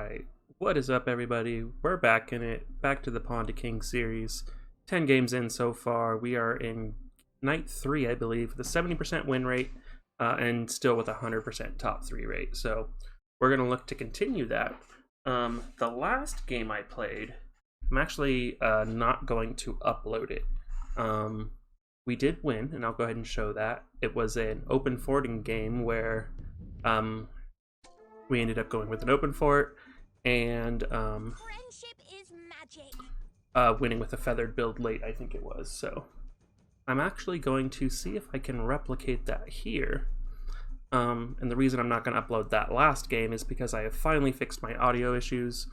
Alright, what is up everybody? We're back in it, back to the Pawn to King series. 10 games in so far. We are in night 3, I believe, with a 70% win rate and still with a 100% top 3 rate. So we're going to look to continue that. The last game I played, I'm actually not going to upload it. We did win, and I'll go ahead and show that. It was an open forting game where we ended up going with an open fort and winning with a feathered build late, I think it was. So I'm actually going to see if I can replicate that here. And the reason I'm not going to upload that last game is because I have finally fixed my audio issues.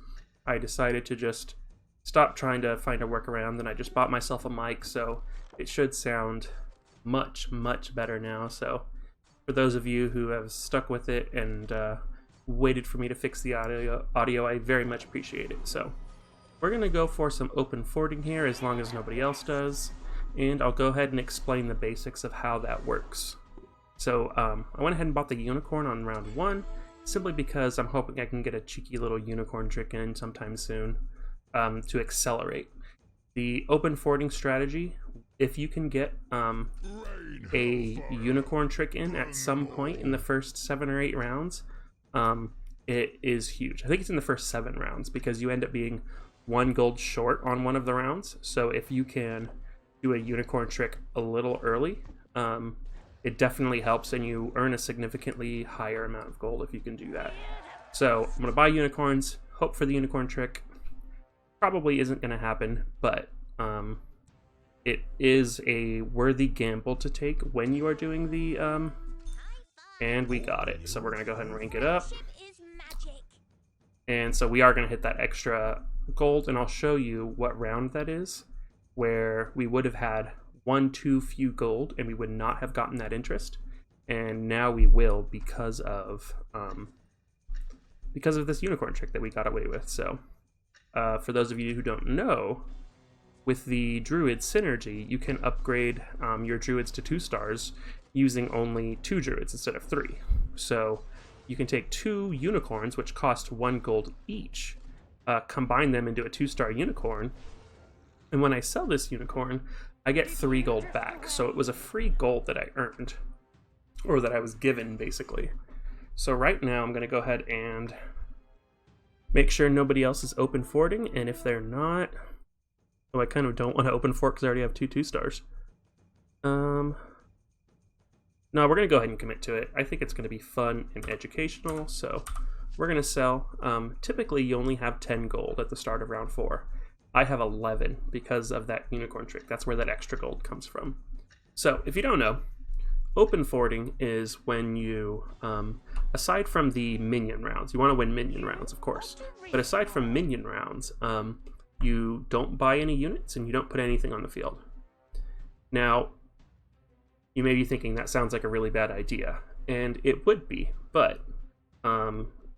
I decided to just stop trying to find a workaround, and I just bought myself a mic, so it should sound much better now. So for those of you who have stuck with it and waited for me to fix the audio, I very much appreciate it. So we're going to go for some open forting here as long as nobody else does, and I'll go ahead and explain the basics of how that works. So I went ahead and bought the unicorn on round 1 simply because I'm hoping I can get a cheeky little unicorn trick in sometime soon to accelerate. The open forting strategy, if you can get a unicorn trick in at some point in the first 7 or 8 rounds, it is huge. I think it's in the first 7 rounds because you end up being 1 gold short on one of the rounds. So if you can do a unicorn trick a little early, it definitely helps, and you earn a significantly higher amount of gold if you can do that. So I'm going to buy unicorns, hope for the unicorn trick. Probably isn't going to happen, but it is a worthy gamble to take when you are doing the and we got it. So we're going to go ahead and rank it up. And so we are going to hit that extra gold, and I'll show you what round that is, where we would have had 1 too few gold and we would not have gotten that interest, and now we will because of this unicorn trick that we got away with. So for those of you who don't know, with the Druid synergy, you can upgrade your Druids to 2 stars using only 2 Druids instead of 3. So you can take 2 unicorns, which cost 1 gold each, combine them into a 2-star unicorn, and when I sell this unicorn, I get 3 gold back. So it was a free gold that I earned, or that I was given, basically. So right now I'm going to go ahead and make sure nobody else is open forting, and if they're not, oh, I kind of don't want to open fort because I already have 2 2-stars. No, we're going to go ahead and commit to it. I think it's going to be fun and educational, so we're going to sell. Typically, you only have 10 gold at the start of round 4. I have 11 because of that unicorn trick. That's where that extra gold comes from. So, if you don't know, open forting is when you, aside from the minion rounds, you want to win minion rounds, of course, but aside from minion rounds, you don't buy any units and you don't put anything on the field. Now, you may be thinking that sounds like a really bad idea, and it would be, but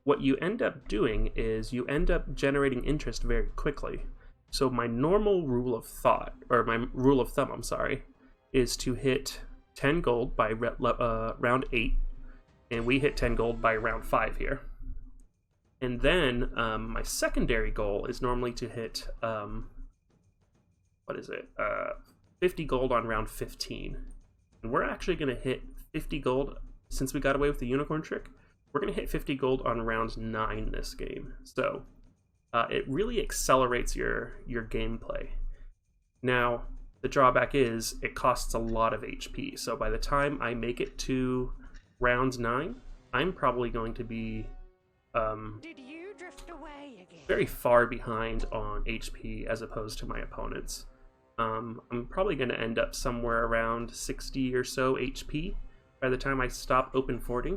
what you end up doing is you end up generating interest very quickly. So my normal rule of thought, or my rule of thumb, I'm sorry, is to hit 10 gold by round 8, and we hit 10 gold by round 5 here. And then my secondary goal is normally to hit, 50 gold on round 15. And we're actually going to hit 50 gold, since we got away with the unicorn trick, we're going to hit 50 gold on round 9 this game. So it really accelerates your gameplay. Now, the drawback is it costs a lot of HP. So by the time I make it to round 9, I'm probably going to be very far behind on HP as opposed to my opponents. I'm probably going to end up somewhere around 60 or so HP by the time I stop open forting.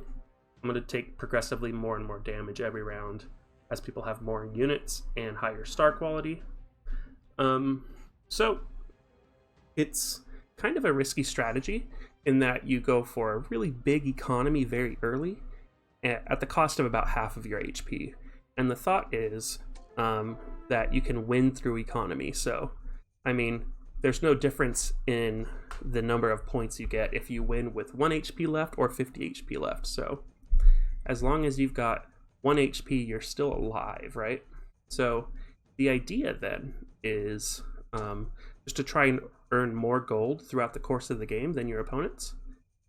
I'm going to take progressively more and more damage every round as people have more units and higher star quality. So it's kind of a risky strategy in that you go for a really big economy very early at the cost of about half of your HP. And the thought is that you can win through economy. So, I mean, there's no difference in the number of points you get if you win with 1 HP left or 50 HP left. So as long as you've got 1 HP, you're still alive, right? So the idea then is just to try and earn more gold throughout the course of the game than your opponents,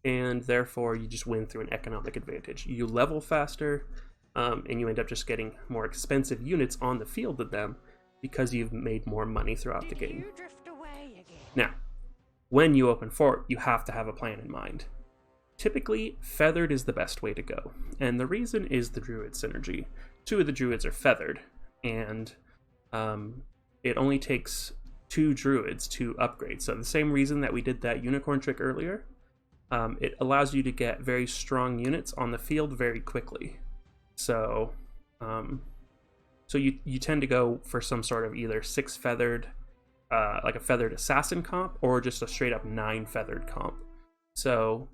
and therefore you just win through an economic advantage. You level faster, and you end up just getting more expensive units on the field than them because you've made more money throughout the game. Now, when you open fort, you have to have a plan in mind. Typically, feathered is the best way to go, and the reason is the druid synergy. 2 of the druids are feathered, and it only takes 2 druids to upgrade. So the same reason that we did that unicorn trick earlier, it allows you to get very strong units on the field very quickly. So you tend to go for some sort of either 6 feathered, like a feathered assassin comp, or just a straight up 9 feathered comp. So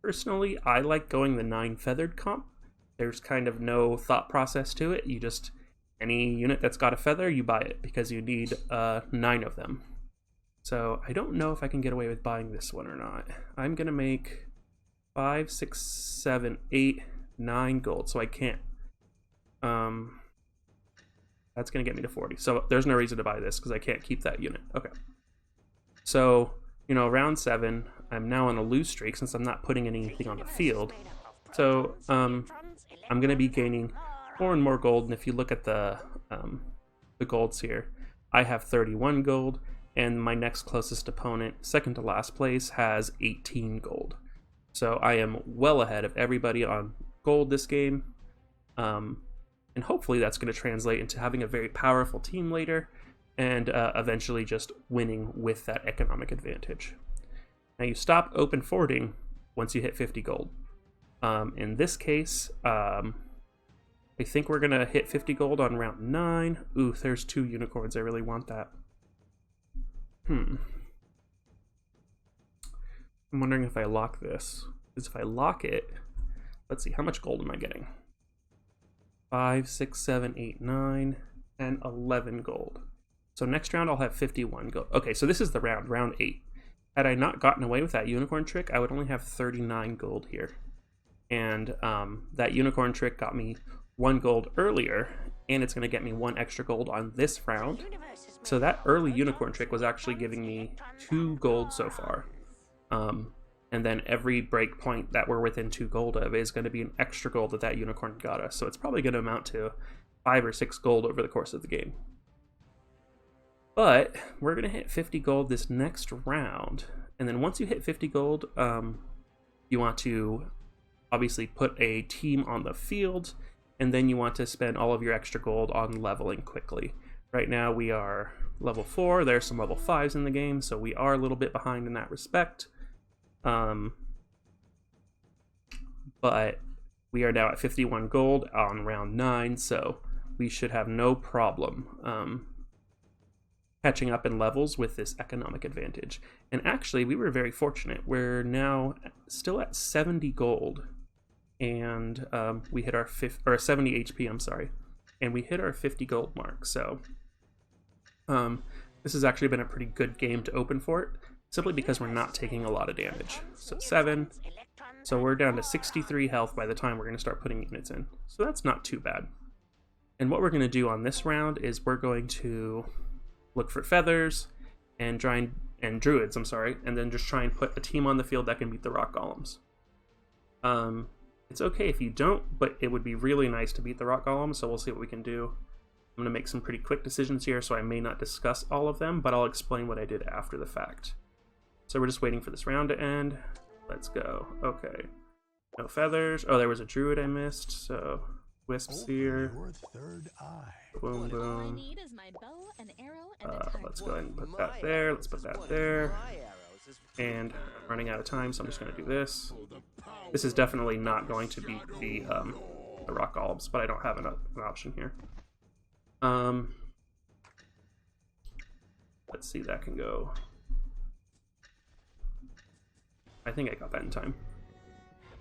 personally, I like going the 9 feathered comp. There's kind of no thought process to it. You just, any unit that's got a feather, you buy it because you need 9 of them. So I don't know if I can get away with buying this one or not. I'm gonna make 5, 6, 7, 8, 9 gold, so I can't. That's gonna get me to 40. So there's no reason to buy this because I can't keep that unit. Okay. So, you know, round 7, I'm now on a lose streak since I'm not putting anything on the field. So I'm gonna be gaining more and more gold, and if you look at the golds here, I have 31 gold, and my next closest opponent, second to last place, has 18 gold. So I am well ahead of everybody on gold this game, and hopefully that's going to translate into having a very powerful team later, and eventually just winning with that economic advantage. Now you stop open forting once you hit 50 gold. In this case, I think we're gonna hit 50 gold on round 9. Ooh, there's 2 unicorns. I really want that. I'm wondering if I lock this. Because if I lock it, let's see, how much gold am I getting? 5, 6, 7, 8, 9, and 11 gold. So next round I'll have 51 gold. Okay, so this is the round 8. Had I not gotten away with that unicorn trick, I would only have 39 gold here. And that unicorn trick got me 1 gold earlier, and it's going to get me 1 extra gold on this round. So that early unicorn trick was actually giving me 2 gold so far. And then every breakpoint that we're within 2 gold of is going to be an extra gold that unicorn got us. So it's probably going to amount to 5 or 6 gold over the course of the game. But we're going to hit 50 gold this next round. And then once you hit 50 gold, you want to obviously put a team on the field, and then you want to spend all of your extra gold on leveling quickly. Right now we are level 4, there's some level 5s in the game, so we are a little bit behind in that respect. But we are now at 51 gold on round 9, so we should have no problem catching up in levels with this economic advantage. And actually, we were very fortunate. We're now still at 70 gold, and we hit our 70 HP, I'm sorry, and we hit our 50 gold mark. So this has actually been a pretty good game to open for it, simply because we're not taking a lot of damage. So 7, so we're down to 63 health by the time we're going to start putting units in. So that's not too bad. And what we're going to do on this round is we're going to look for feathers and druids, and then just try and put a team on the field that can beat the rock golems. It's okay if you don't, but it would be really nice to beat the rock golems, so we'll see what we can do. I'm going to make some pretty quick decisions here, so I may not discuss all of them, but I'll explain what I did after the fact. So we're just waiting for this round to end. Let's go. Okay. No feathers. Oh, there was a druid I missed, so wisps here. Boom, boom. Let's go ahead and put that there. Let's put that there. And I'm running out of time, so I'm just going to do this. This is definitely not going to beat the rock golems, but I don't have an option here. Let's see, that can go. I think I got that in time.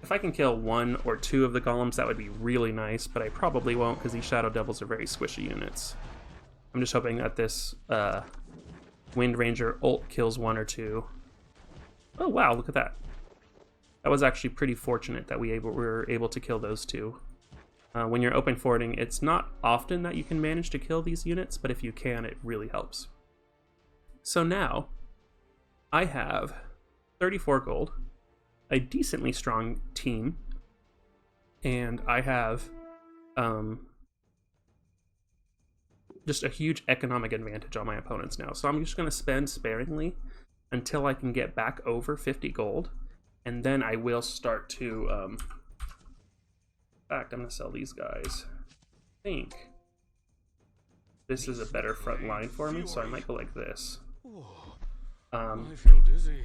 If I can kill 1 or 2 of the golems, that would be really nice, but I probably won't because these Shadow Devils are very squishy units. I'm just hoping that this Wind Ranger ult kills 1 or 2. Oh wow, look at that. That was actually pretty fortunate that we were able to kill those 2. When you're open forwarding, it's not often that you can manage to kill these units, but if you can, it really helps. So now, I have 34 gold, a decently strong team, and I have just a huge economic advantage on my opponents now. So I'm just going to spend sparingly until I can get back over 50 gold, and then I will start to... in fact, I'm going to sell these guys. I think this is a better front line for me, so I might go like this. I feel dizzy.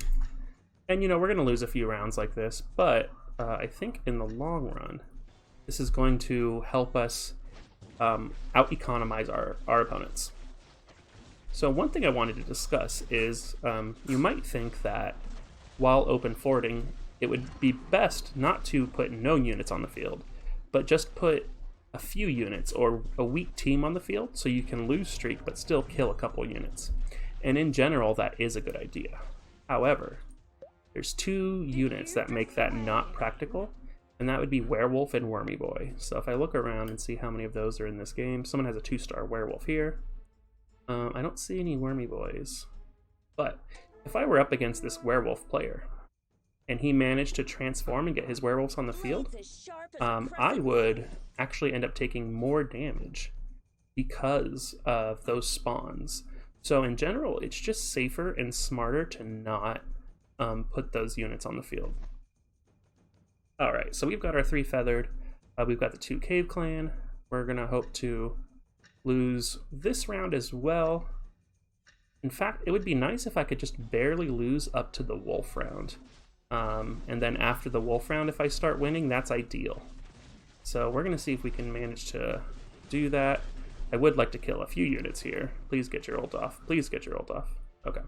And, you know, we're going to lose a few rounds like this, but I think in the long run, this is going to help us out-economize our opponents. So one thing I wanted to discuss is you might think that while open forwarding, it would be best not to put no units on the field, but just put a few units or a weak team on the field so you can lose streak but still kill a couple units. And in general, that is a good idea. However, there's two units that make that not practical, and that would be Werewolf and Wormy Boy. So if I look around and see how many of those are in this game, someone has a 2-star Werewolf here. I don't see any Wormy Boys. But if I were up against this Werewolf player, and he managed to transform and get his werewolves on the field, I would actually end up taking more damage because of those spawns. So in general, it's just safer and smarter to not put those units on the field. Alright, so we've got our 3 feathered, we've got the 2 cave clan. We're gonna hope to lose this round as well. In fact, it would be nice if I could just barely lose up to the wolf round. And then after the wolf round, if I start winning, that's ideal. So we're gonna see if we can manage to do that. I would like to kill a few units here. Please get your ult off. Please get your ult off. Okay.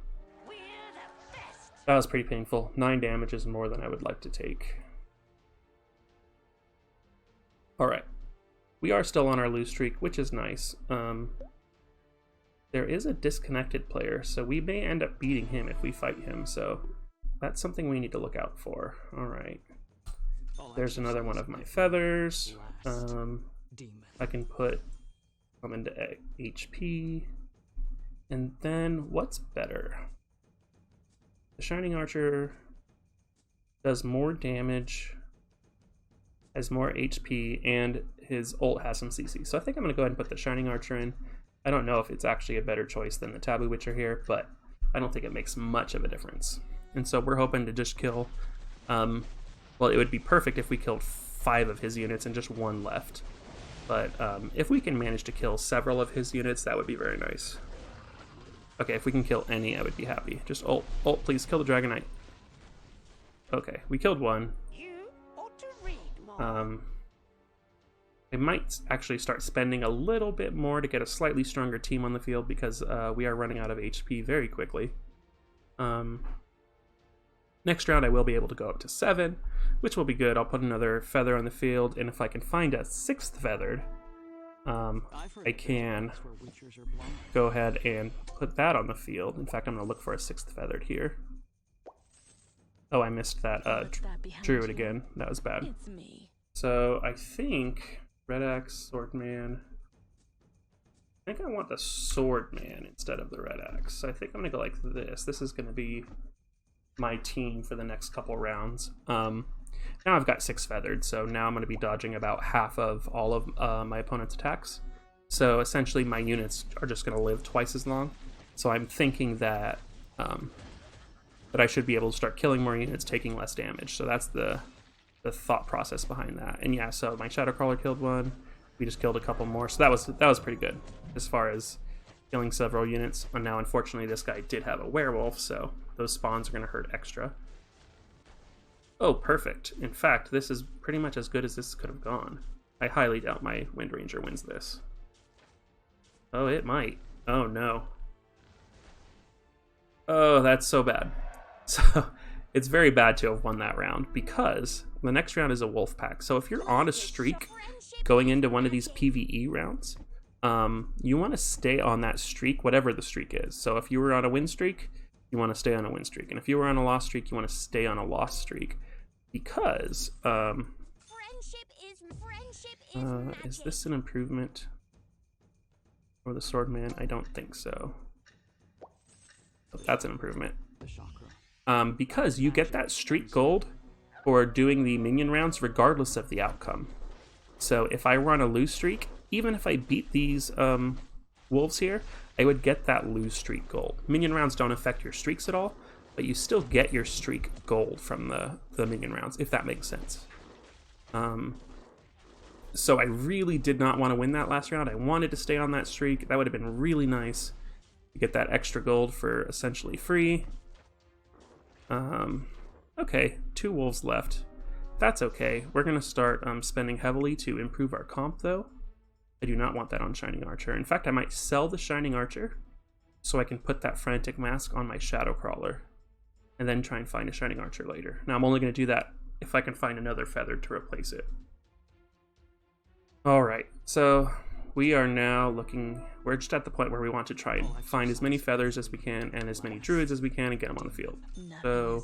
That was pretty painful. 9 damage is more than I would like to take. Alright. We are still on our lose streak, which is nice. There is a disconnected player, so we may end up beating him if we fight him, so that's something we need to look out for. Alright. There's another one of my feathers. I can put them into HP. And then, what's better? The Shining Archer does more damage, has more HP, and his ult has some CC. So I think I'm going to go ahead and put the Shining Archer in. I don't know if it's actually a better choice than the Taboo Witcher here, but I don't think it makes much of a difference. And so we're hoping to just kill, well, it would be perfect if we killed 5 of his units and just 1 left. But if we can manage to kill several of his units, that would be very nice. Okay, if we can kill any, I would be happy. Just ult, please, kill the Dragon Knight. Okay, we killed 1. I might actually start spending a little bit more to get a slightly stronger team on the field because we are running out of HP very quickly. Next round I will be able to go up to 7, which will be good. I'll put another feather on the field, and if I can find a 6th feathered, I can go ahead and put that on the field. In fact, I'm going to look for a 6th feathered here. Oh, I missed that Druid again. That was bad. So I think Red Axe, Swordman. I think I want the Swordman instead of the Red Axe. So I think I'm going to go like this. This is going to be my team for the next couple rounds. Now I've got 6 feathered, so now I'm going to be dodging about half of all of my opponent's attacks. So essentially my units are just going to live twice as long. So I'm thinking that I should be able to start killing more units, taking less damage. So that's the thought process behind that. And yeah, so my Shadowcrawler killed 1. We just killed a couple more, so that was pretty good as far as killing several units. And now unfortunately this guy did have a werewolf, so those spawns are going to hurt extra. Oh, perfect. In fact, this is pretty much as good as this could have gone. I highly doubt my Wind Ranger wins this. Oh, it might. Oh, no. Oh, that's so bad. So, it's very bad to have won that round, because the next round is a wolf pack. So if you're on a streak going into one of these PvE rounds, you want to stay on that streak, whatever the streak is. So if you were on a win streak, you want to stay on a win streak. And if you were on a loss streak, you want to stay on a loss streak. Because, Is this an improvement for the Swordman? I don't think so. But that's an improvement. Because you get that streak gold for doing the minion rounds regardless of the outcome. So if I run a lose streak, even if I beat these wolves here, I would get that lose streak gold. Minion rounds don't affect your streaks at all, but you still get your streak gold from the minion rounds, if that makes sense. So I really did not want to win that last round. I wanted to stay on that streak. That would have been really nice to get that extra gold for essentially free. Okay, 2 wolves left. That's okay. We're going to start spending heavily to improve our comp, though. I do not want that on Shining Archer. In fact, I might sell the Shining Archer so I can put that Frantic Mask on my Shadow Crawler and then try and find a Shining Archer later. Now, I'm only going to do that if I can find another Feathered to replace it. Alright, so we are now looking... We're just at the point where we want to try and find as many Feathers as we can and as many Druids as we can and get them on the field. So,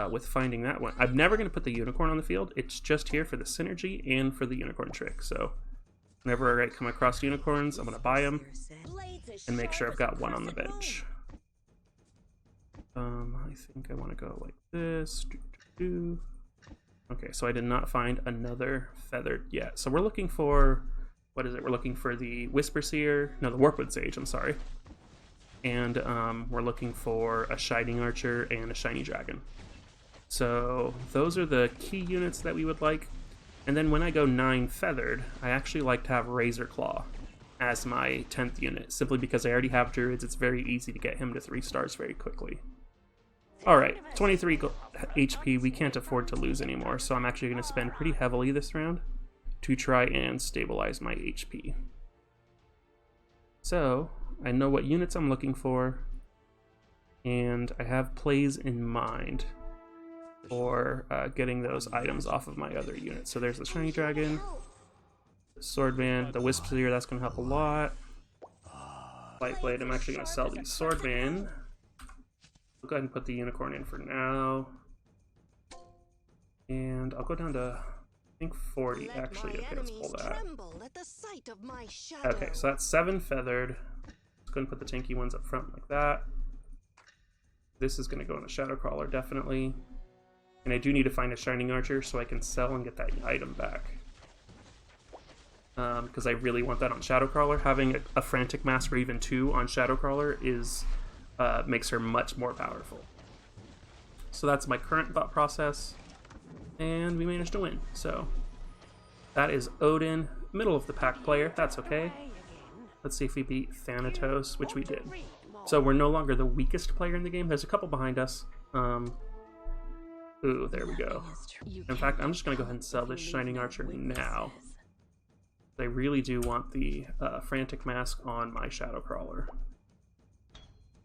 with finding that one, I'm never going to put the Unicorn on the field. It's just here for the synergy and for the Unicorn trick. So, whenever I come across unicorns, I'm going to buy them and make sure I've got one on the bench. I think I want to go like this. Okay, so I did not find another Feathered yet. So we're looking for, what is it? We're looking for the Whisper Seer, no, the Warpwood Sage, I'm sorry. And we're looking for a Shining Archer and a Shiny Dragon. So those are the key units that we would like. And then when I go 9 Feathered, I actually like to have Razor Claw as my 10th unit, simply because I already have Druids. It's very easy to get him to 3 stars very quickly. Alright, 23 HP, we can't afford to lose anymore, so I'm actually going to spend pretty heavily this round to try and stabilize my HP. So, I know what units I'm looking for, and I have plays in mind for getting those items off of my other units. So there's the Shiny Dragon, the Swordman, the Wisp Seer, that's going to help a lot. Lightblade, I'm actually going to sell the Swordman. I'll go ahead and put the Unicorn in for now. And I'll go down to, I think 40 actually. Okay, let's pull that. Okay, so that's 7 Feathered. Let's go and put the tanky ones up front like that. This is going to go in the Shadow Crawler, definitely. And I do need to find a Shining Archer so I can sell and get that item back. Because I really want that on Shadow Crawler. Having a Frantic Mask or even 2 on Shadow Crawler is... makes her much more powerful. So that's my current thought process, and we managed to win. So that is Odin, middle of the pack player. That's okay. Let's see if we beat Thanatos, which we did. So we're no longer the weakest player in the game. There's a couple behind us. Ooh, there we go. In fact, I'm just going to go ahead and sell this Shining Archer now. I really do want the Frantic Mask on my Shadow Crawler.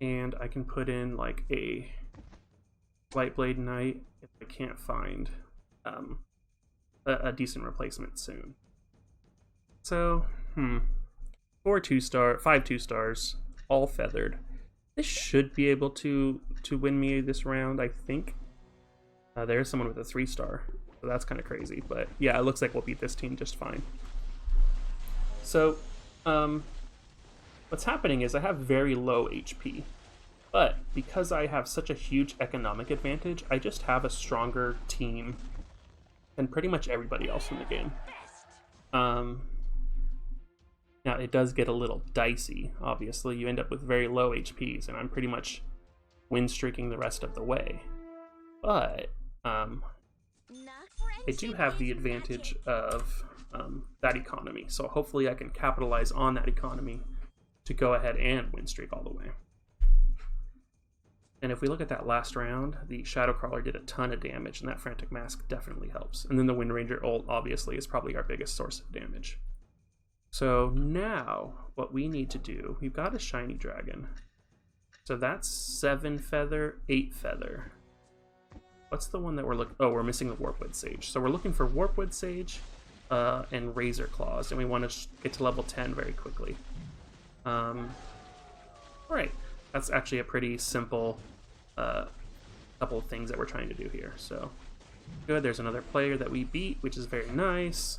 And I can put in like a Lightblade Knight if I can't find a decent replacement soon. So, 5 2-stars, all Feathered. This should be able to win me this round, I think. There's someone with a 3-star, so that's kind of crazy. But yeah, it looks like we'll beat this team just fine. So, what's happening is I have very low HP, but because I have such a huge economic advantage, I just have a stronger team than pretty much everybody else in the game. Now, it does get a little dicey, obviously. You end up with very low HPs, and I'm pretty much win streaking the rest of the way. But, I do have the advantage of that economy, so hopefully I can capitalize on that economy to go ahead and win streak all the way. And if we look at that last round, the Shadow Crawler did a ton of damage, and that Frantic Mask definitely helps. And then the Wind Ranger ult, obviously, is probably our biggest source of damage. So now, what we need to do, we've got a Shiny Dragon. So that's 7 Feather, 8 Feather. What's the one that we're looking... Oh, we're missing the Warpwood Sage. So we're looking for Warpwood Sage and Razor Claws, and we want to get to level 10 very quickly. Alright, that's actually a pretty simple couple of things that we're trying to do here. So good, there's another player that we beat, which is very nice.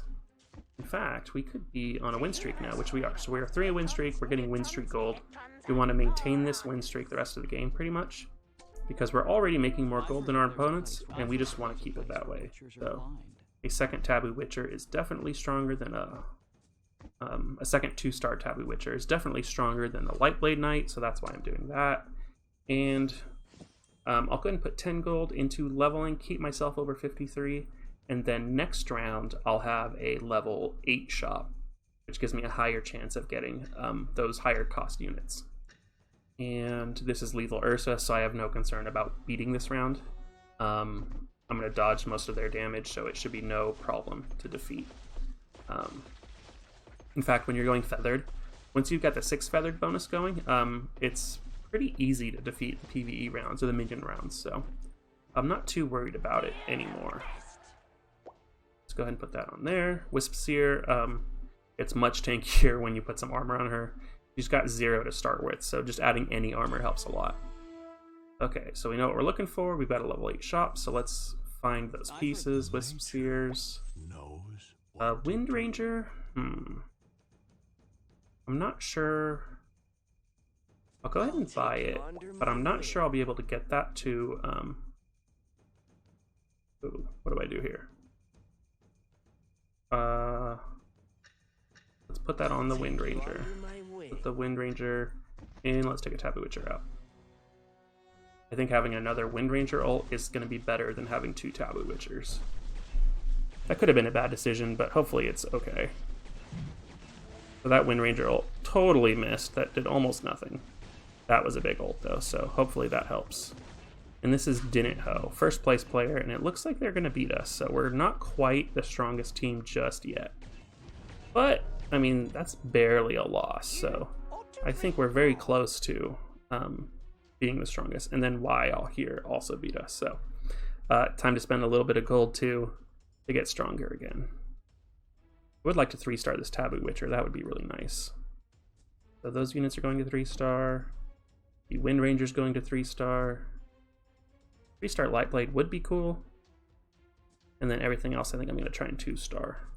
In fact, we could be on a win streak now, which we are. So we're 3 win streak, we're getting win streak gold. We want to maintain this win streak the rest of the game, pretty much. Because we're already making more gold than our opponents, and we just want to keep it that way. So, a second Taboo Witcher is definitely stronger than a second 2-star Taboo Witcher is definitely stronger than the Lightblade Knight, so that's why I'm doing that. And I'll go ahead and put 10 gold into leveling, keep myself over 53, and then next round I'll have a level 8 shop, which gives me a higher chance of getting those higher cost units. And this is Lethal Ursa, so I have no concern about beating this round. I'm going to dodge most of their damage, so it should be no problem to defeat. In fact, when you're going feathered, once you've got the 6 feathered bonus going, it's pretty easy to defeat the PvE rounds or the minion rounds, so I'm not too worried about it anymore. Let's go ahead and put that on there. Wisp Seer, it's much tankier when you put some armor on her. She's got 0 to start with, so just adding any armor helps a lot. Okay, so we know what we're looking for. We've got a level 8 shop, so let's find those pieces. Wisp Seers. Wind Ranger? I'm not sure. I'll go ahead and buy it, but I'm not sure I'll be able to get that to, ooh, what do I do here? Let's put that on the Wind Ranger. Put the Wind Ranger in, let's take a Taboo Witcher out. I think having another Wind Ranger ult is going to be better than having 2 Taboo Witchers. That could have been a bad decision, but hopefully it's okay. So that Wind Ranger ult totally missed. That did almost nothing. That was a big ult though, so hopefully that helps. And this is Dinit Ho, first place player, and it looks like they're going to beat us, so we're not quite the strongest team just yet. But, I mean, that's barely a loss, so I think we're very close to being the strongest. And then Wyall here also beat us, so time to spend a little bit of gold too to get stronger again. I would like to 3-star this Taboo Witcher, that would be really nice. So those units are going to 3-star. The Wind Ranger's going to 3-star. 3-star Lightblade would be cool. And then everything else I think I'm going to try and 2-star.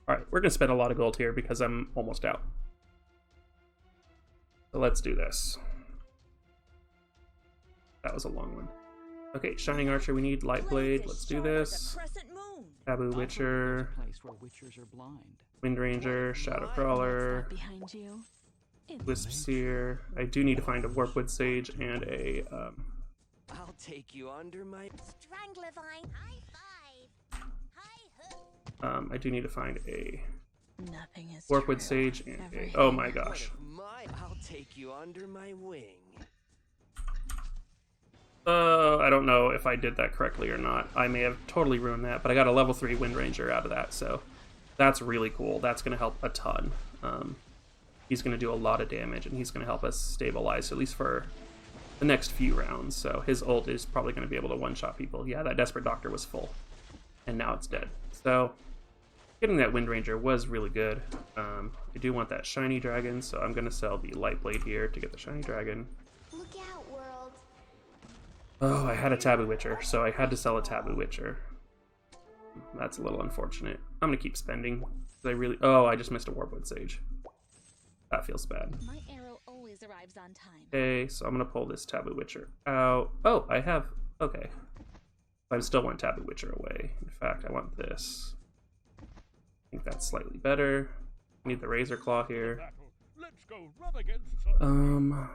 Alright, we're going to spend a lot of gold here because I'm almost out. So let's do this. That was a long one. Okay, Shining Archer, we need Lightblade. Let's do this. Taboo Witcher. Wind Ranger, Shadow Crawler. Wisp Seer. I do need to find a Warpwood Sage and a I'll take you under my Stranglevine. High five. I do need to find a Warpwood Sage and a, oh my gosh. I'll take you under my wing. I don't know if I did that correctly or not. I may have totally ruined that, but I got a level 3 Wind Ranger out of that, so that's really cool. That's going to help a ton. He's going to do a lot of damage, and he's going to help us stabilize, at least for the next few rounds. So his ult is probably going to be able to one-shot people. Yeah, that Desperate Doctor was full, and now it's dead. So getting that Wind Ranger was really good. I do want that Shiny Dragon, so I'm going to sell the Lightblade here to get the Shiny Dragon. Look out, world. Oh, I had a Taboo Witcher, so I had to sell a Taboo Witcher. That's a little unfortunate. I'm going to keep spending. Oh, I just missed a Warpwood Sage. That feels bad. My arrow always arrives on time. Okay, so I'm going to pull this Taboo Witcher out. Oh, I have... Okay. I still want Taboo Witcher away. In fact, I want this. I think that's slightly better. I need the Razor Claw here.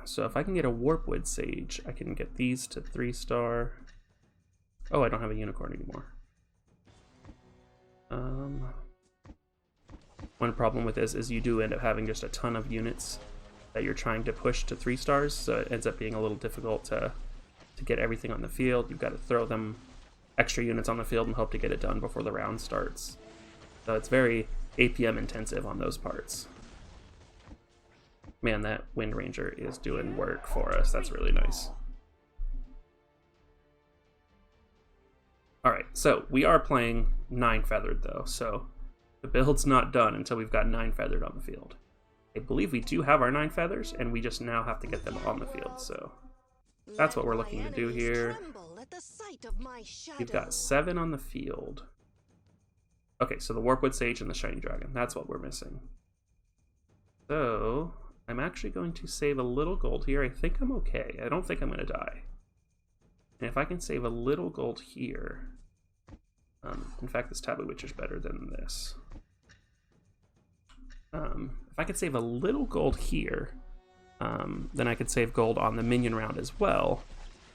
So if I can get a Warpwood Sage, I can get these to 3-star. Oh, I don't have a Unicorn anymore. One problem with this is you do end up having just a ton of units that you're trying to push to 3-stars, so it ends up being a little difficult to get everything on the field. You've got to throw them extra units on the field and hope to get it done before the round starts. So it's very APM intensive on those parts. Man, that Wind Ranger is doing work for us. That's really nice. Alright, so we are playing 9 feathered though, so the build's not done until we've got 9 feathered on the field. I believe we do have our 9 feathers, and we just now have to get them on the field, so that's what we're looking to do here. We've got 7 on the field. Okay, so the Warpwood Sage and the Shiny Dragon. That's what we're missing. So, I'm actually going to save a little gold here. I think I'm okay. I don't think I'm going to die. And if I can save a little gold here... in fact, this Taboo Witch is better than this. If I could save a little gold here, then I could save gold on the minion round as well.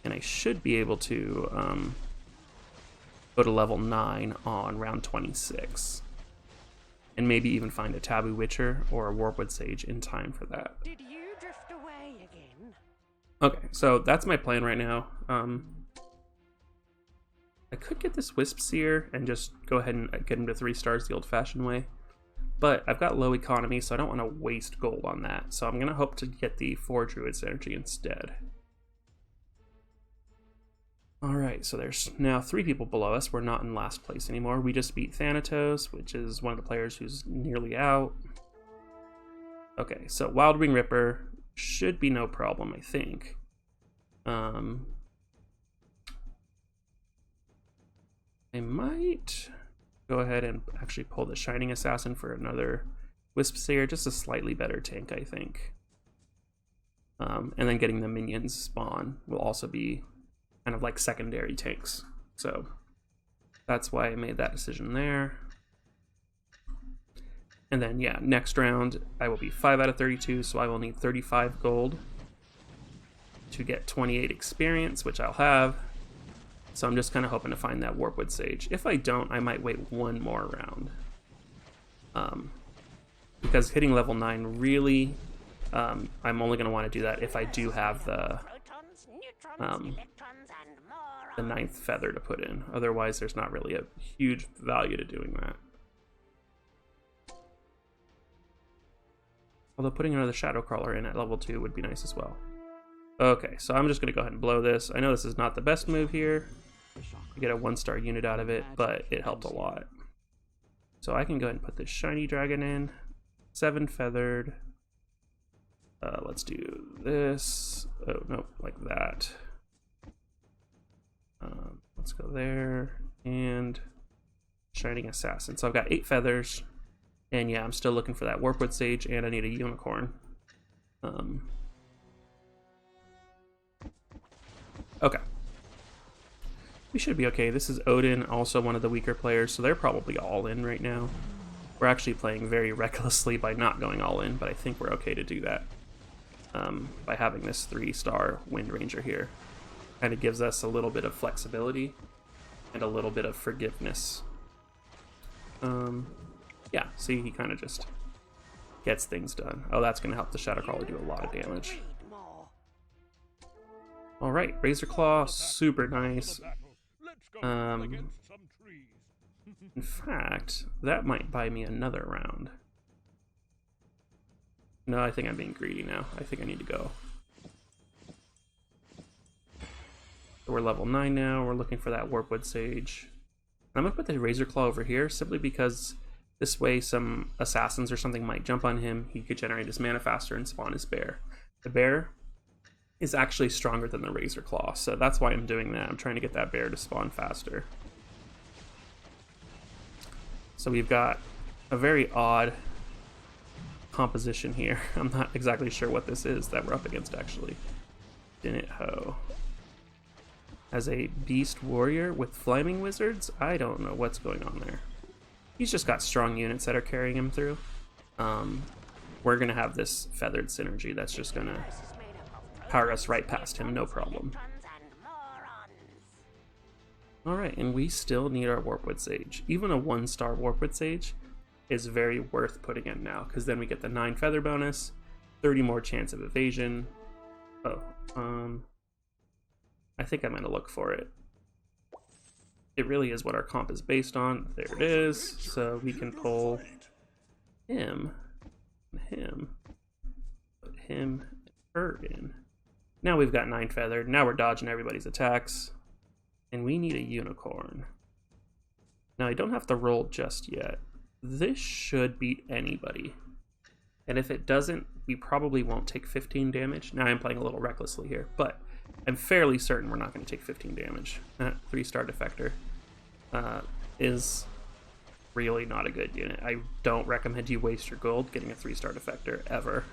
And I should be able to go to level 9 on round 26. And maybe even find a Taboo Witcher or a Warpwood Sage in time for that. Did you drift away again? Okay, so that's my plan right now. I could get this Wisp Seer and just go ahead and get him to 3 stars the old-fashioned way. But I've got low economy, so I don't want to waste gold on that. So I'm going to hope to get the 4 Druid's Energy instead. Alright, so there's now 3 people below us. We're not in last place anymore. We just beat Thanatos, which is one of the players who's nearly out. Okay, so Wild Wing Ripper should be no problem, I think. I might go ahead and actually pull the Shining Assassin for another Wisp Seer, just a slightly better tank, I think. And then getting the minions spawn will also be kind of like secondary tanks. So that's why I made that decision there. And then, yeah, next round I will be 5 out of 32, so I will need 35 gold to get 28 experience, which I'll have. So I'm just kind of hoping to find that Warpwood Sage. If I don't, I might wait one more round. Because hitting level 9 really, I'm only going to want to do that if I do have the 9th feather to put in. Otherwise, there's not really a huge value to doing that. Although putting another Shadow Crawler in at level 2 would be nice as well. Okay, so I'm just going to go ahead and blow this. I know this is not the best move here. You get a 1-star unit out of it, but it helped a lot. So I can go ahead and put this Shiny Dragon in. 7 feathered. Let's do this. Oh, no, like that. Let's go there. And Shining Assassin. So I've got 8 feathers. And yeah, I'm still looking for that Warpwood Sage, and I need a Unicorn. Okay. We should be okay. This is Odin, also one of the weaker players, so they're probably all in right now. We're actually playing very recklessly by not going all in, but I think we're okay to do that. By having this 3-star Wind Ranger here. Kind of gives us a little bit of flexibility and a little bit of forgiveness. Yeah, see, he kind of just gets things done. Oh, that's going to help the Shadow Crawler do a lot of damage. Alright, Razor Claw, super nice. In fact, that might buy me another round. No, I think I'm being greedy now. I think I need to go. So we're level 9 now. We're looking for that Warpwood Sage. I'm going to put the Razor Claw over here simply because this way some assassins or something might jump on him. He could generate his mana faster and spawn his bear. The bear is actually stronger than the Razor Claw, so that's why I'm doing that. I'm trying to get that bear to spawn faster. So we've got a very odd composition here. I'm not exactly sure what this is that we're up against, actually. Dinit Ho. As a beast warrior with flaming wizards? I don't know what's going on there. He's just got strong units that are carrying him through. We're going to have this feathered synergy that's just going to power us right past him, no problem. Alright, and we still need our Warpwood Sage. Even a 1-star Warpwood Sage is very worth putting in now, because then we get the 9 feather bonus, 30 more chance of evasion. Oh, I think I'm going to look for it. It really is what our comp is based on. There it is. So we can pull him, put him, and her in. Now we've got 9 feathered. Now we're dodging everybody's attacks. And we need a unicorn. Now I don't have to roll just yet. This should beat anybody. And if it doesn't, we probably won't take 15 damage. Now I'm playing a little recklessly here, but I'm fairly certain we're not going to take 15 damage. 3-star Defector is really not a good unit. I don't recommend you waste your gold getting a 3-star defector, ever.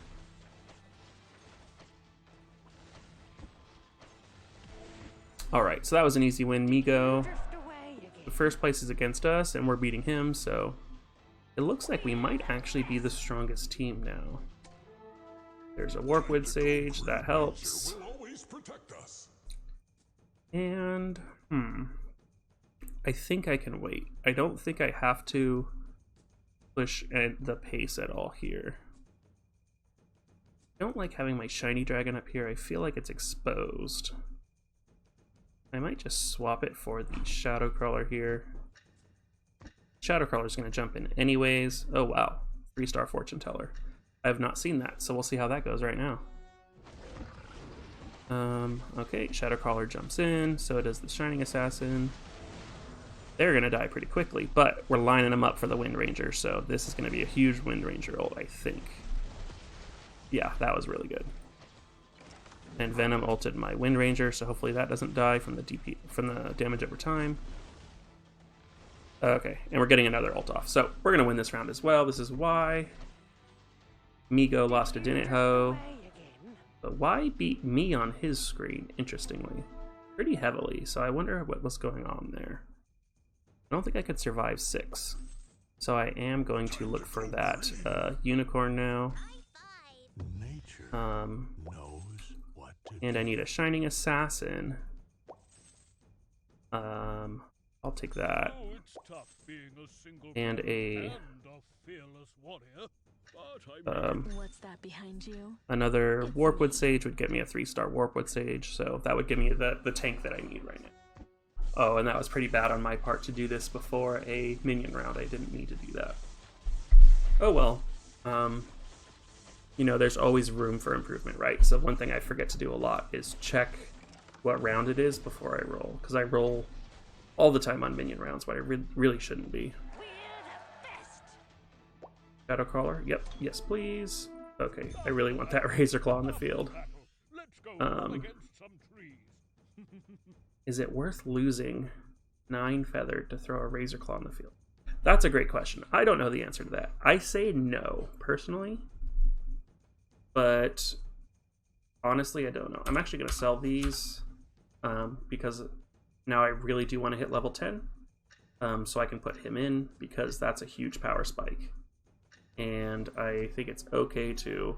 Alright, so that was an easy win. Migo. Drift away again. The first place is against us, and we're beating him, so it looks like we might actually be the strongest team now. There's a Warpwood Sage, that helps. And, I think I can wait. I don't think I have to push the pace at all here. I don't like having my shiny dragon up here. I feel like it's exposed. I might just swap it for the Shadow Crawler here. Shadow Crawler's going to jump in anyways. Oh wow, 3-star Fortune Teller. I have not seen that, so we'll see how that goes right now. Okay, Shadow Crawler jumps in, so does the Shining Assassin. They're going to die pretty quickly, but we're lining them up for the Wind Ranger, so this is going to be a huge Wind Ranger ult, I think. Yeah, that was really good. And Venom ulted my Wind Ranger, so hopefully that doesn't die from the damage over time. Okay, and we're getting another ult off, so we're going to win this round as well. This is why Migo lost to Dinit Ho. But why beat me on his screen, interestingly? Pretty heavily, so I wonder what was going on there. I don't think I could survive 6. So I am going to look for that unicorn now. And I need a Shining Assassin. I'll take that. And a What's that behind you? another Warpwood Sage would get me a 3-star Warpwood Sage, so that would give me the tank that I need right now. Oh, and that was pretty bad on my part to do this before a minion round. I didn't need to do that. Oh well. You know, there's always room for improvement, right? So one thing I forget to do a lot is check what round it is before I roll, because I roll all the time on minion rounds, but I really shouldn't be. Shadow Crawler? Yep. Yes, please. Okay, I really want that Razor Claw in the field. Is it worth losing 9 feathered to throw a Razor Claw in the field? That's a great question. I don't know the answer to that. I say no, personally. But honestly, I don't know. I'm actually going to sell these because now I really do want to hit level 10. So I can put him in because that's a huge power spike. And I think it's okay to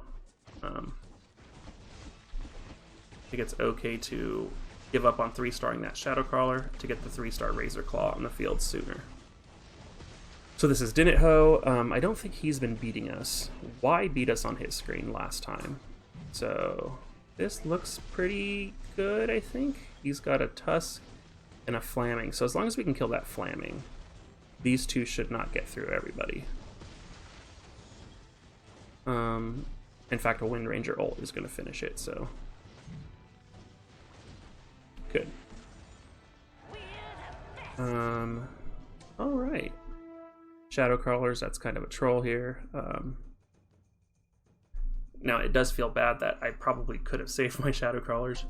give up on 3-starring that Shadow Crawler to get the 3-star Razor Claw on the field sooner. So this is Dinit Ho. I don't think he's been beating us. Y beat us on his screen last time. So this looks pretty good, I think. He's got a Tusk and a Flaming. So as long as we can kill that Flaming, these two should not get through everybody. In fact, a Wind Ranger ult is going to finish it, so good. Alright. Shadow Crawlers, that's kind of a troll here. Now, it does feel bad that I probably could have saved my Shadow Crawlers,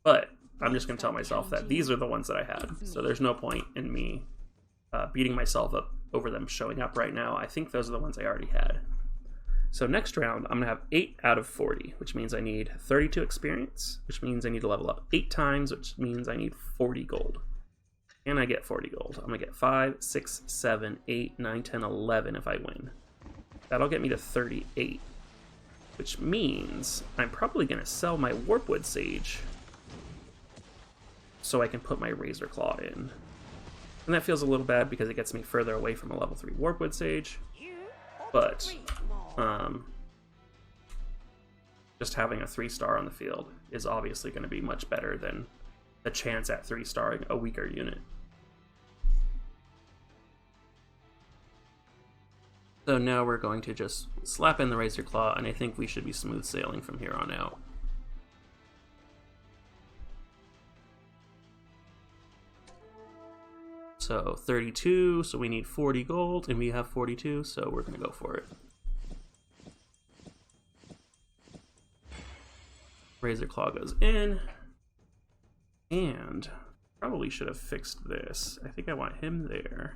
but I'm just going to tell myself that these are the ones that I had, so there's no point in me beating myself up over them showing up right now. I think those are the ones I already had. So next round, I'm going to have 8 out of 40, which means I need 32 experience, which means I need to level up 8 times, which means I need 40 gold. And I get 40 gold. I'm going to get 5, 6, 7, 8, 9, 10, 11 if I win. That'll get me to 38, which means I'm probably going to sell my Warpwood Sage so I can put my Razor Claw in. And that feels a little bad because it gets me further away from a level 3 Warpwood Sage. But just having a 3-star on the field is obviously going to be much better than the chance at 3-starring a weaker unit. So now we're going to just slap in the Razor Claw, and I think we should be smooth sailing from here on out. So 32, so we need 40 gold, and we have 42, so we're going to go for it. Razor Claw goes in, and probably should have fixed this. I think I want him there.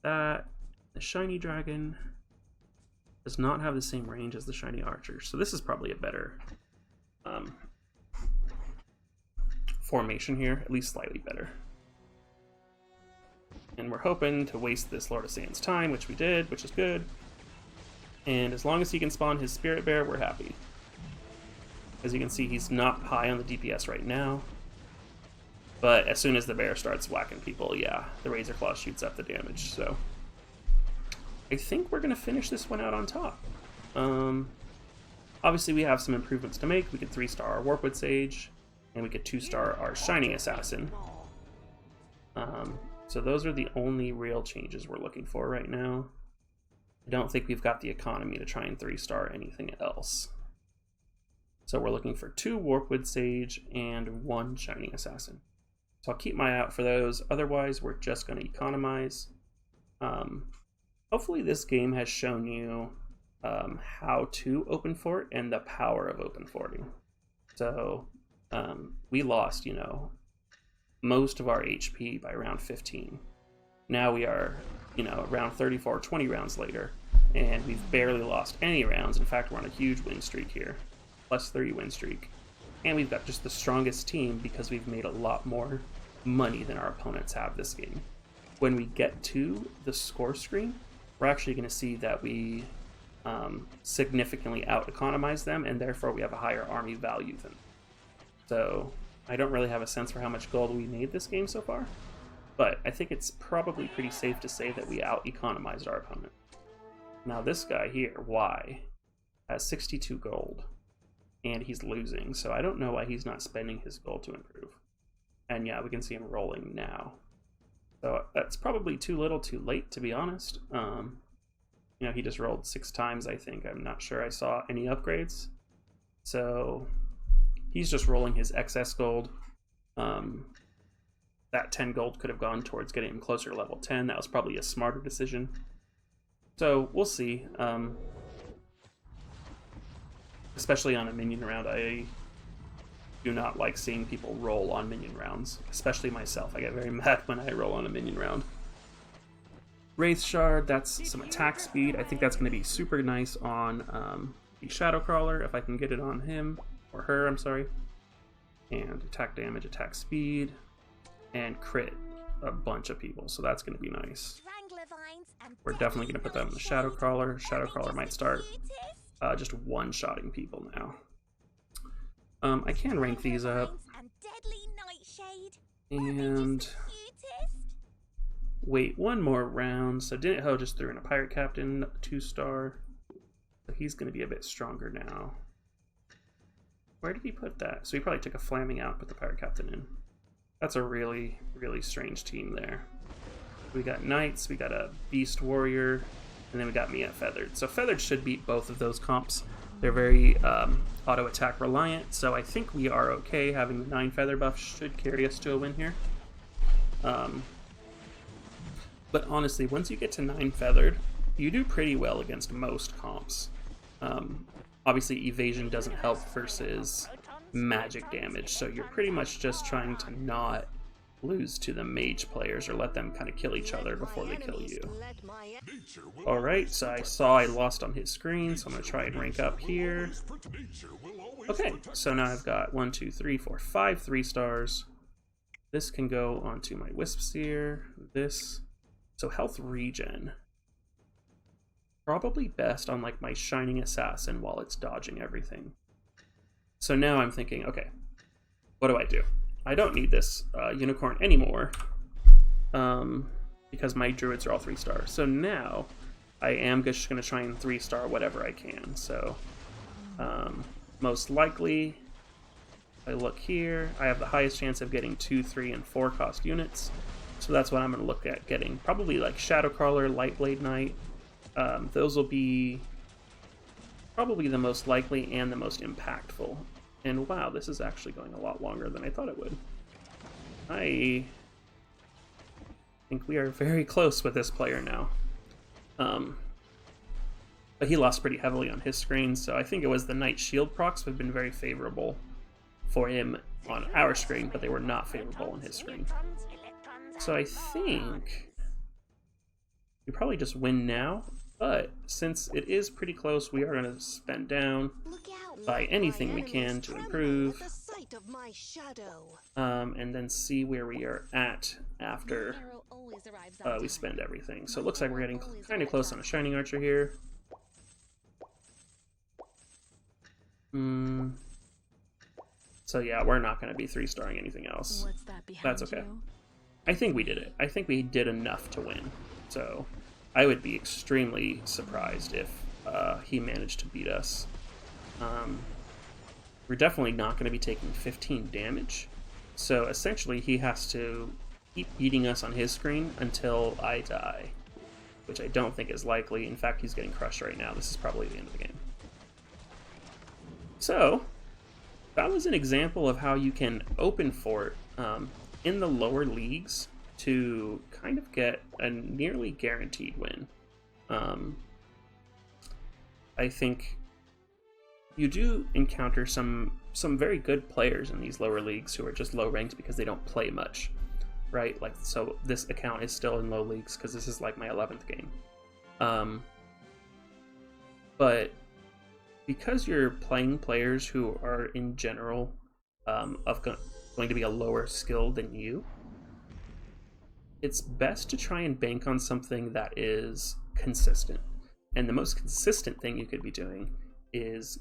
that. The shiny dragon does not have the same range as the shiny archer, so this is probably a better formation here, at least slightly better. And we're hoping to waste this Lord of Sand's time, which we did, which is good. And as long as he can spawn his Spirit Bear, we're happy. As you can see, he's not high on the DPS right now. But as soon as the bear starts whacking people, yeah, the Razor Claw shoots up the damage. So I think we're going to finish this one out on top. Obviously, we have some improvements to make. We could 3-star our Warpwood Sage, and we could 2-star our Shining Assassin. So those are the only real changes we're looking for right now. I don't think we've got the economy to try and 3-star anything else. So we're looking for 2 Warpwood Sage and 1 Shining Assassin. So I'll keep my eye out for those. Otherwise, we're just going to economize. Hopefully this game has shown you how to open fort and the power of open forting. So we lost, you know, most of our HP by round 15. Now we are, you know, around 34, 20 rounds later, and we've barely lost any rounds. In fact, we're on a huge win streak here, +3 win streak. And we've got just the strongest team because we've made a lot more money than our opponents have this game. When we get to the score screen, we're actually going to see that we significantly out-economize them, and therefore we have a higher army value than them. So I don't really have a sense for how much gold we made this game so far, but I think it's probably pretty safe to say that we out-economized our opponent. Now this guy here, Y, has 62 gold, and he's losing, so I don't know why he's not spending his gold to improve. And yeah, we can see him rolling now. So that's probably too little too late, to be honest. You know, he just rolled 6 times, I think. I'm not sure I saw any upgrades. So he's just rolling his excess gold. That 10 gold could have gone towards getting him closer to level 10. That was probably a smarter decision. So we'll see. Especially on a minion round, I do not like seeing people roll on minion rounds, especially myself. I get very mad when I roll on a minion round. Wraith Shard, that's some attack speed. I think that's going to be super nice on the Shadowcrawler, if I can get it on him, or her, I'm sorry. And attack damage, attack speed, and crit a bunch of people, so that's going to be nice. We're definitely going to put that in the Shadowcrawler. Shadowcrawler might start just one-shotting people now. I can rank these up. And wait one more round. So Didn't Ho just threw in a Pirate Captain, 2-star. So he's going to be a bit stronger now. Where did he put that? So he probably took a Flaming out, put the Pirate Captain in. That's a really, really strange team there. We got Knights, we got a Beast Warrior, and then we got Mia Feathered. So Feathered should beat both of those comps. They're very auto-attack reliant, so I think we are okay. Having the 9 feather buff should carry us to a win here. But honestly, once you get to 9 feathered, you do pretty well against most comps. Obviously, evasion doesn't help versus magic damage, so you're pretty much just trying to not lose to the mage players or let them kind of kill each other before they kill you. Alright, so I saw I lost on his screen, so I'm going to try and rank up here. Okay, so now I've got 1, 2, 3, 4, 5 3-stars. This can go onto my Wisp Seer, this. So health regen. Probably best on like my Shining Assassin while it's dodging everything. So now I'm thinking, okay, what do? I don't need this unicorn anymore because my druids are all 3-star. So now I am just going to try and 3-star whatever I can. So most likely, if I look here, I have the highest chance of getting 2, 3, and 4 cost units. So that's what I'm going to look at getting. Probably like Shadowcrawler, Lightblade Knight. Those will be probably the most likely and the most impactful. And wow, this is actually going a lot longer than I thought it would. I think we are very close with this player now. But he lost pretty heavily on his screen, so I think it was the Knight Shield procs have been very favorable for him on our screen, but they were not favorable on his screen. So I think you probably just win now, but since it is pretty close, we are going to spend down, buy anything we can to improve, and then see where we are at after we spend everything. So it looks like we're getting kind of close on a Shining Archer here. So yeah, we're not going to be 3-starring anything else. That's okay. I think we did it. I think we did enough to win. So I would be extremely surprised if he managed to beat us. We're definitely not going to be taking 15 damage. So essentially he has to keep beating us on his screen until I die, which I don't think is likely. In fact, he's getting crushed right now. This is probably the end of the game. So that was an example of how you can open fort in the lower leagues to kind of get a nearly guaranteed win. I think you do encounter some very good players in these lower leagues who are just low ranked because they don't play much, right? Like, so this account is still in low leagues because this is like my 11th game. But because you're playing players who are in general going to be a lower skill than you, it's best to try and bank on something that is consistent. And the most consistent thing you could be doing is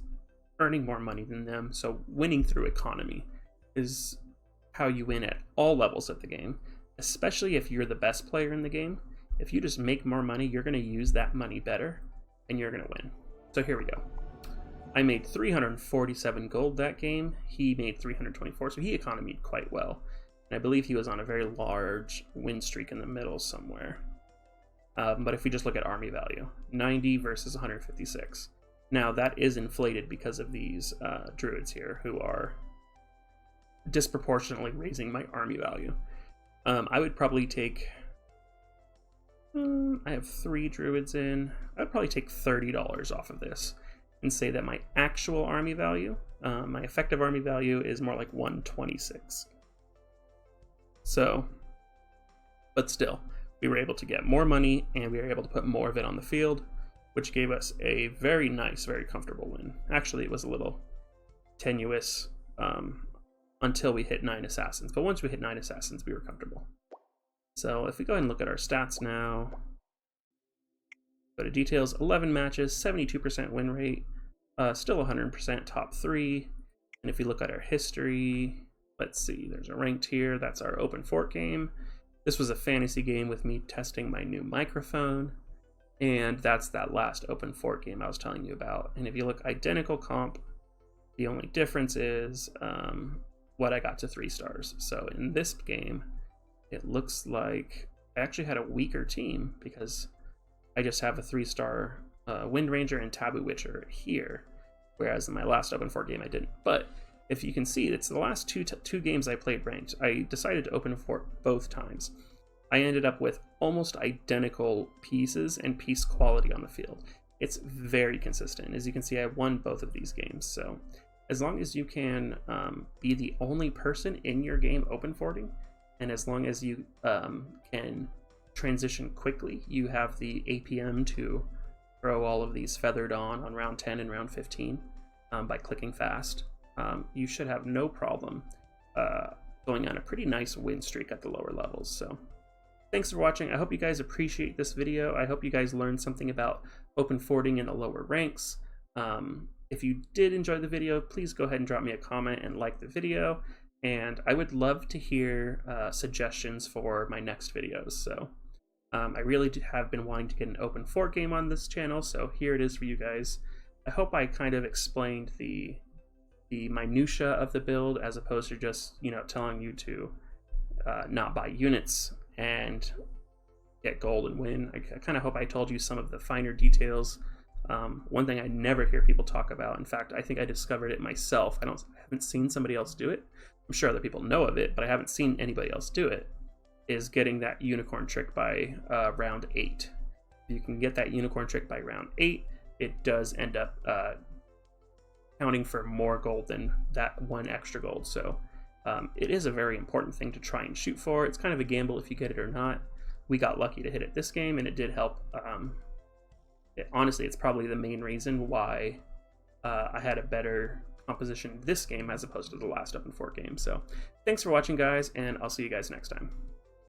earning more money than them. So winning through economy is how you win at all levels of the game, especially if you're the best player in the game. If you just make more money, you're going to use that money better and you're going to win. So here we go. I made 347 gold that game. He made 324, so he economied quite well. And I believe he was on a very large win streak in the middle somewhere. But if we just look at army value, 90 versus 156. Now that is inflated because of these druids here who are disproportionately raising my army value. I would probably take... I have 3 druids in. I would probably take $30 off of this and say that my actual army value, my effective army value, is more like 126. So, but still, we were able to get more money and we were able to put more of it on the field, which gave us a very nice, very comfortable win. Actually, it was a little tenuous until we hit 9 assassins, but once we hit 9 assassins, we were comfortable. So if we go ahead and look at our stats now, go to details, 11 matches, 72% win rate, still 100% top 3. And if we look at our history, let's see, there's a ranked here. That's our open fort game. This was a fantasy game with me testing my new microphone. And that's that last open fort game I was telling you about. And if you look identical comp, the only difference is what I got to 3 stars. So in this game, it looks like I actually had a weaker team because I just have a 3-star Wind Ranger and Taboo Witcher here, whereas in my last open fort game I didn't. But if you can see, it's the last two games I played ranked. I decided to open fort both times. I ended up with almost identical pieces and piece quality on the field. It's very consistent. As you can see, I won both of these games. So as long as you can be the only person in your game open forting, and as long as you can transition quickly, you have the APM to throw all of these feathered on round 10 and round 15 by clicking fast. You should have no problem going on a pretty nice win streak at the lower levels. So thanks for watching. I hope you guys appreciate this video. I hope you guys learned something about open forting in the lower ranks. If you did enjoy the video, please go ahead and drop me a comment and like the video. And I would love to hear suggestions for my next videos. So I really have been wanting to get an open fort game on this channel, so here it is for you guys. I hope I kind of explained the minutia of the build as opposed to just, you know, telling you to not buy units and get gold and win. I kind of hope I told you some of the finer details. One thing I never hear people talk about, in fact, I think I discovered it myself. I haven't seen somebody else do it. I'm sure other people know of it, but I haven't seen anybody else do it, is getting that unicorn trick by round 8. If you can get that unicorn trick by round 8, it does end up counting for more gold than that 1 extra gold. So it is a very important thing to try and shoot for. It's kind of a gamble if you get it or not. we got lucky to hit it this game, and it did help. Honestly, it's probably the main reason why I had a better composition this game as opposed to the last Open 4 game. So thanks for watching, guys, and I'll see you guys next time.